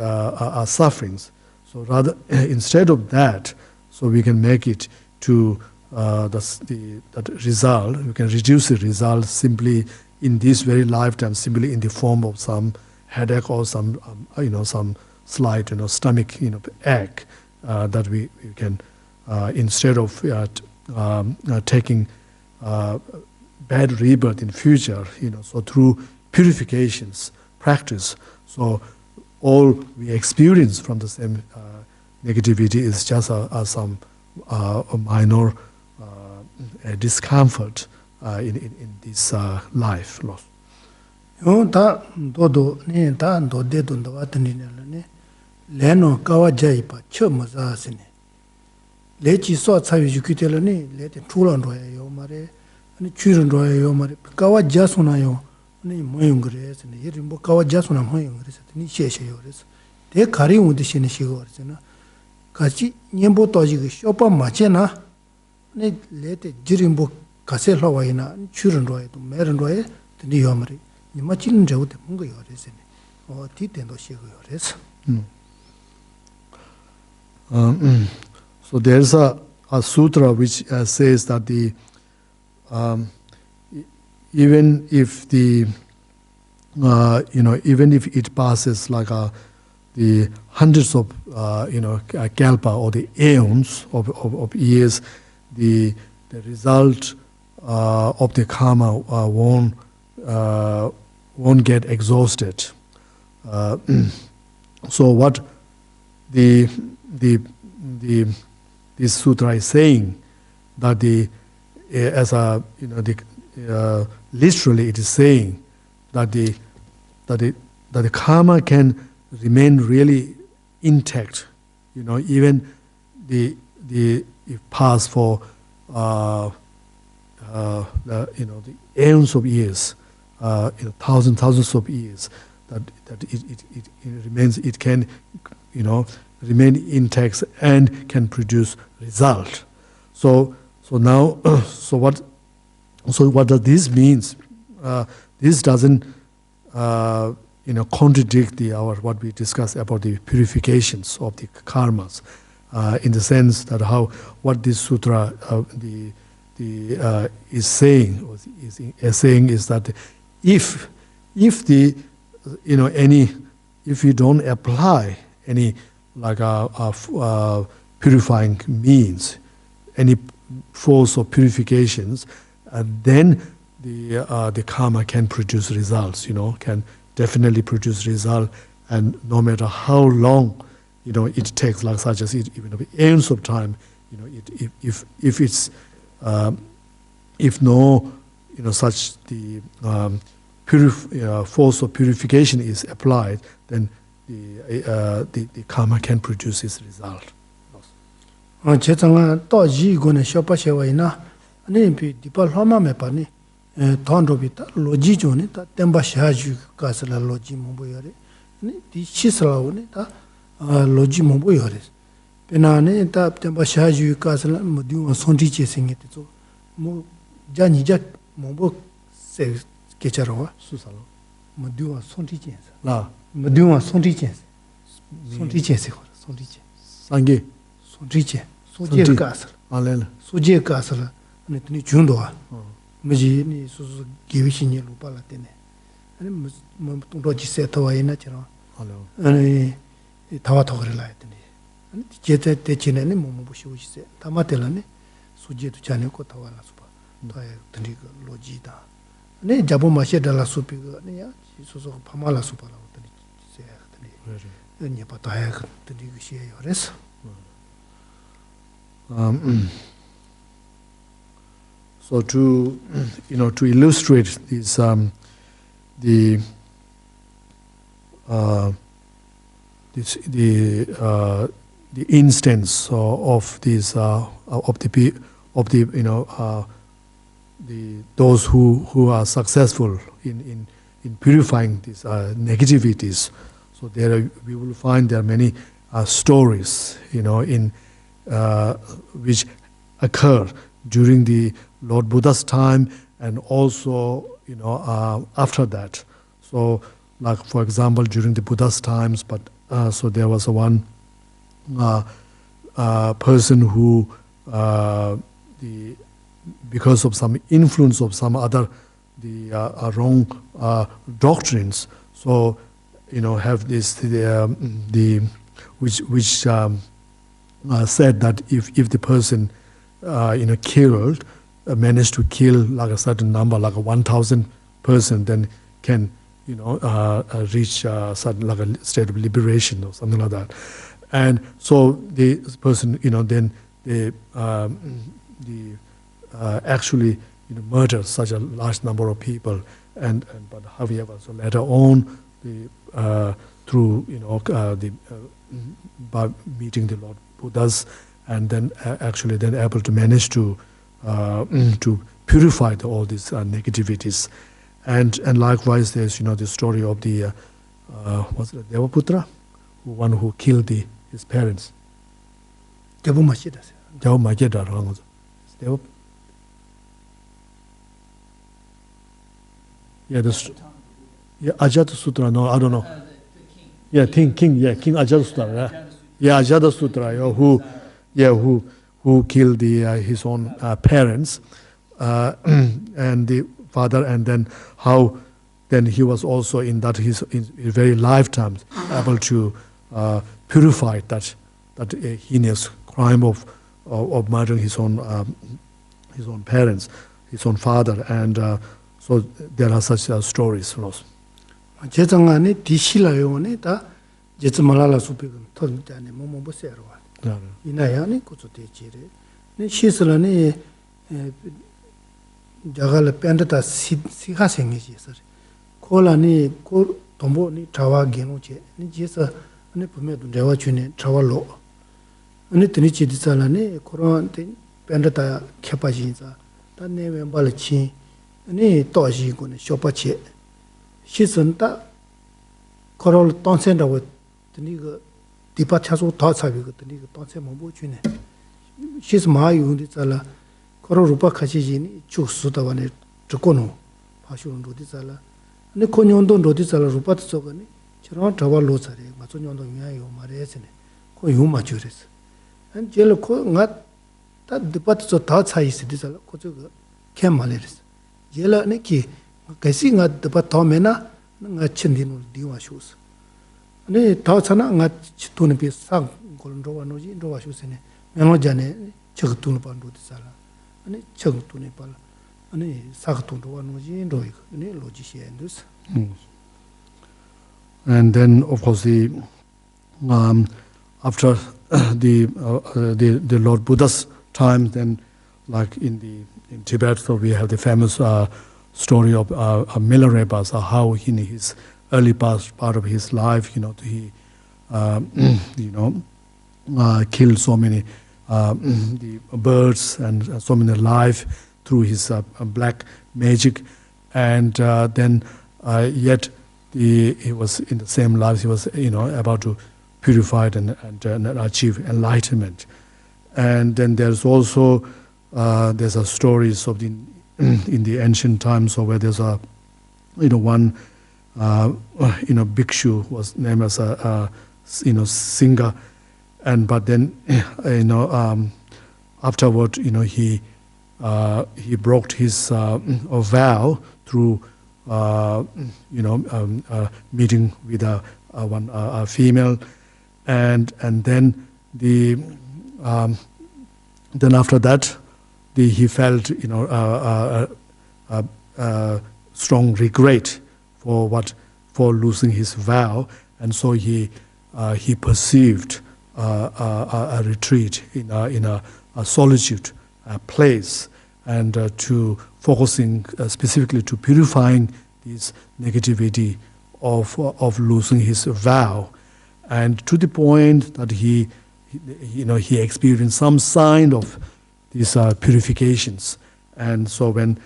Speaker 2: sufferings. So rather, instead of that, so we can make it to that result. We can reduce the result simply in this very lifetime, simply in the form of some headache or some some slight stomach ache that we can instead of taking bad rebirth in future. So through purifications practice, so all we experience from the same negativity is just some a minor discomfort in this life loss.
Speaker 1: Da dodo ne da do de don da wat ni ne leno kawa jai pa choma za sine le chi so cha yu ku te le ne le te chulan ro yo mare ani churan ro yo mare kawa ja suna yo ni moyung gre sine yerimbo kawa ja suna moyung gre ni she she yo res de kari un de shine shi go res na 같이 년보 도지기 쇼파 마체나 네 레테 지림보 가세 흘러와이나 추른 로에도 메른 로에 드니 요마리 니마 찔은 저우데 뭔가 요레세네 디텐도 시고 요레스.
Speaker 2: So there's a sutra which says that even if even if it passes like the hundreds of kalpa or the aeons of years, the result of the karma won't get exhausted. So what the this sutra is saying that literally it is saying that the karma can remain really intact, even the pass for the aeons of years, thousands of years, that it remains, it can remain intact and can produce result. So now what does this means? This doesn't contradict what we discussed about the purifications of the karmas, in the sense that what this sutra is saying is that if you don't apply any purifying means, any force of purifications, then the karma can produce results. Can definitely produce result, and no matter how long it takes, such as even aeons of time, if it's if no such the force of purification is applied, then the karma can produce its result. So to illustrate this, the instance of these those who are successful in purifying these negativities. So we will find there are many stories, in which occur during the Lord Buddha's time, and also after that. So, for example, during the Buddha's times, so there was one person who, because of some influence of some other wrong doctrines, so have this which said that if the person managed to kill a certain number, 1,000 person, then can reach a certain a state of liberation or something like that. And so the person then they actually murdered such a large number of people, but however, so later on through by meeting the Lord Buddhas, and then actually then able to manage to purify all these negativities, and likewise there's the story of the what's it, Devaputra, one who killed his parents. Ajata Sutra. No, I don't know. King Ajata Sutra. Ajata Sutra. Who killed his own parents, and the father, and then how then he was also in his very lifetime able to purify that heinous crime of murdering his own parents, his own father, and so there are such stories.
Speaker 1: Inayani kuzu de jire. Ni shisla ni jagala pendata sikha sengi jisari. Kola ni ko tombo ni chawa genu che. Ni jisa ni pume dundewa chune chawa lo. Ni tini chidisala ni koran pendata kepa jinsa. Ta newe mbala chi. Ni toji kune shopa che. Shisan ta koral tonsen rawa tini ka dipa chasu ta sabi ka tini ka tonsen mabu chune. Shis maa yundi tsala koral rupa kachi jini chuk sutawa ni chikono pashu rodi tsala. Ni ko nyondon rodi tsala rupa tsoka ni chirang chawa lo tsari matso nyondon yuwa yu ma resi ni ko yu ma chu resi. Jela ko nga ta dipa tso ta tsayi sidi tsala ko tso ka ken ma le resi. Jela ni ki kaisi nga dipa ta me na nga chindi no diwa shuus. Ni ta tsana nga chituni pi sang kolon rowa noji rowa shuus ni mengo jane chak tuni pa rodi tsala. Ni chak tuni pa la. Ni sak tuni rowa noji rowa ni loji shi endus.
Speaker 2: And then, of course, after the Lord Buddha's time, then, like in Tibet, so we have the famous story of Milarepa, how in his early part of his life, he killed so many the birds and so many life through his black magic, and then yet he was in the same life. He was about to purify and achieve enlightenment. And then there's also there's a stories of in the ancient times, where there's a one bhikshu was named as a singer, and but then afterward he broke his vow through meeting with a female, and then then after that he felt strong regret for losing his vow, and so he perceived a retreat in a solitude place, and to focusing specifically to purifying this negativity of losing his vow, and to the point that he experienced some sign of these purifications. And so when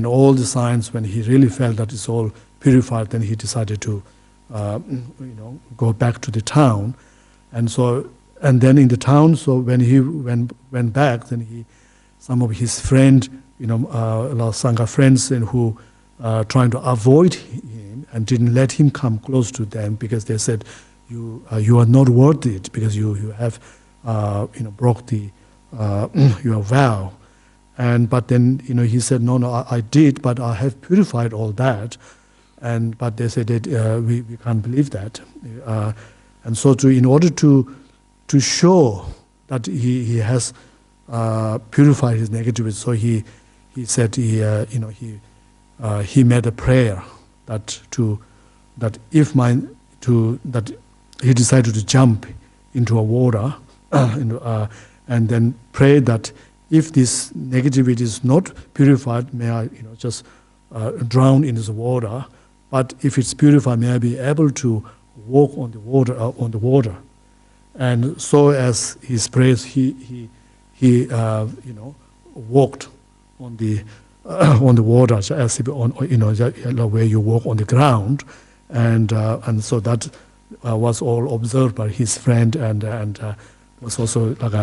Speaker 2: all the signs, when he really felt that it's all purified, then he decided to go back to the town. And then in the town, so when he went back, then some of his friends, Sangha friends, and who trying to avoid him and didn't let him come close to them, because they said, you are not worth it, because you have broke your vow. But then he said, no, I did, but I have purified all that. But they said that we can't believe that. And so in order to show that he has purified his negativity, so he said he made a prayer that he decided to jump into a water and then pray that if this negativity is not purified, may I just drown in this water. But if it's purified, may I be able to walk on the water. And so as his prayers, he walked on the water, as if where you walk on the ground, and so that was all observed by his friend, and was also like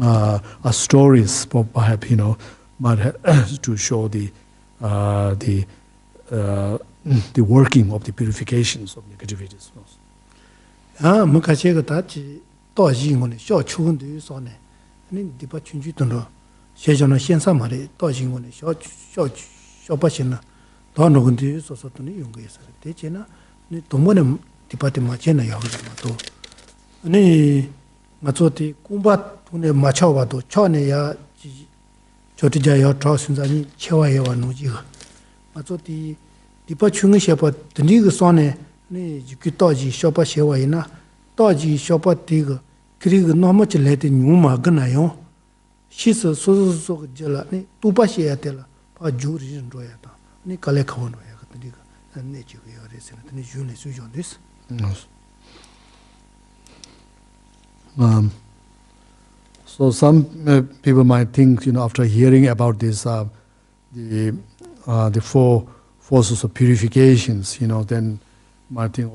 Speaker 2: a stories perhaps might have to show the working of the purifications of negativities.
Speaker 1: Mukachega tachi toji ngone sho chun de sone ni dipa chunju tondo shejona shensa mare toji ngone sho pasina dono gunde so toni yunge sare de chena ni tomone dipa te machena ya ma to ni ngachoti kumba tune machawa do chone ya jotija ya trasunzani chewa ya nuji ngachoti dipa chunge shepa tni ge sone ni jiki toji shopa shewa ina 다지 쇼파티가 그리고 너무 질레데 뉴마 그나요 시서 소소소 jelani tupashi atela pa juri ndoyata ni kale khawon ya katni ka ne chi yo resena tani jule su jo this.
Speaker 2: Yes. So some people might think, after hearing about this, the four forces of purifications, then might think,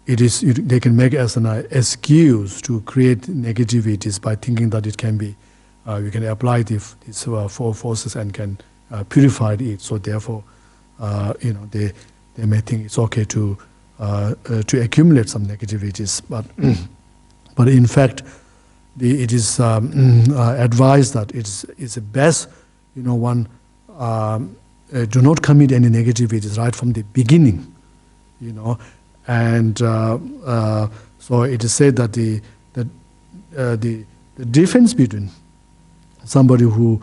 Speaker 2: they can make as an excuse to create negativities by thinking that it can be, we can apply these four forces and can purify it. So therefore, they may think it's okay to accumulate some negativities, but in fact, it is advised that it's best, one do not commit any negativities right from the beginning, and so it is said that the difference between somebody who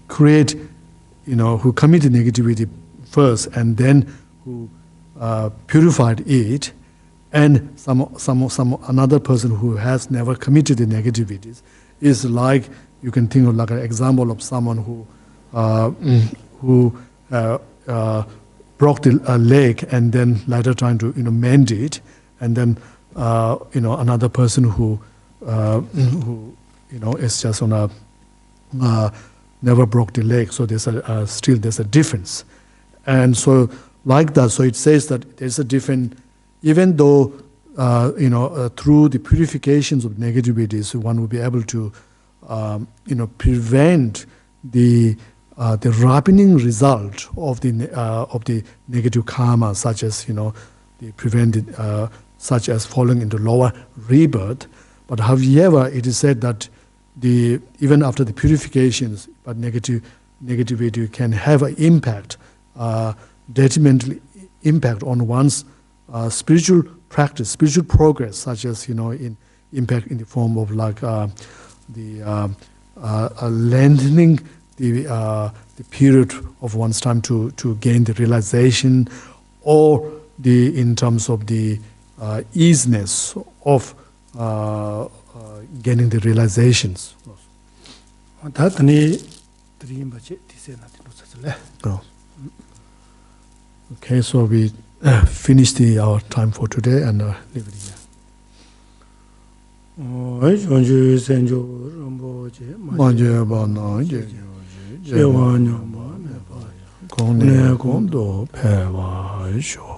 Speaker 2: create, who committed negativity first and then who purified it, and some another person who has never committed the negativities, is like, you can think of like an example of someone who broke the leg and then later trying to mend it, and then another person who is just on a never broke the leg. So there's there's a difference, and so like that. So it says that there's a different, even though through the purifications of negativities, one will be able to prevent the ripening result of the negative karma, such as the prevented, such as falling into lower rebirth. But however, it is said that even after the purifications, but negativity can have an impact, detrimental impact on one's spiritual practice, spiritual progress, such as in impact in the form of like lengthening the period of one's time to gain the realization, or in terms of the easiness of gaining the realizations. Okay, so we finished our time for today and leave it here. Kong ne kong do pe wa sho.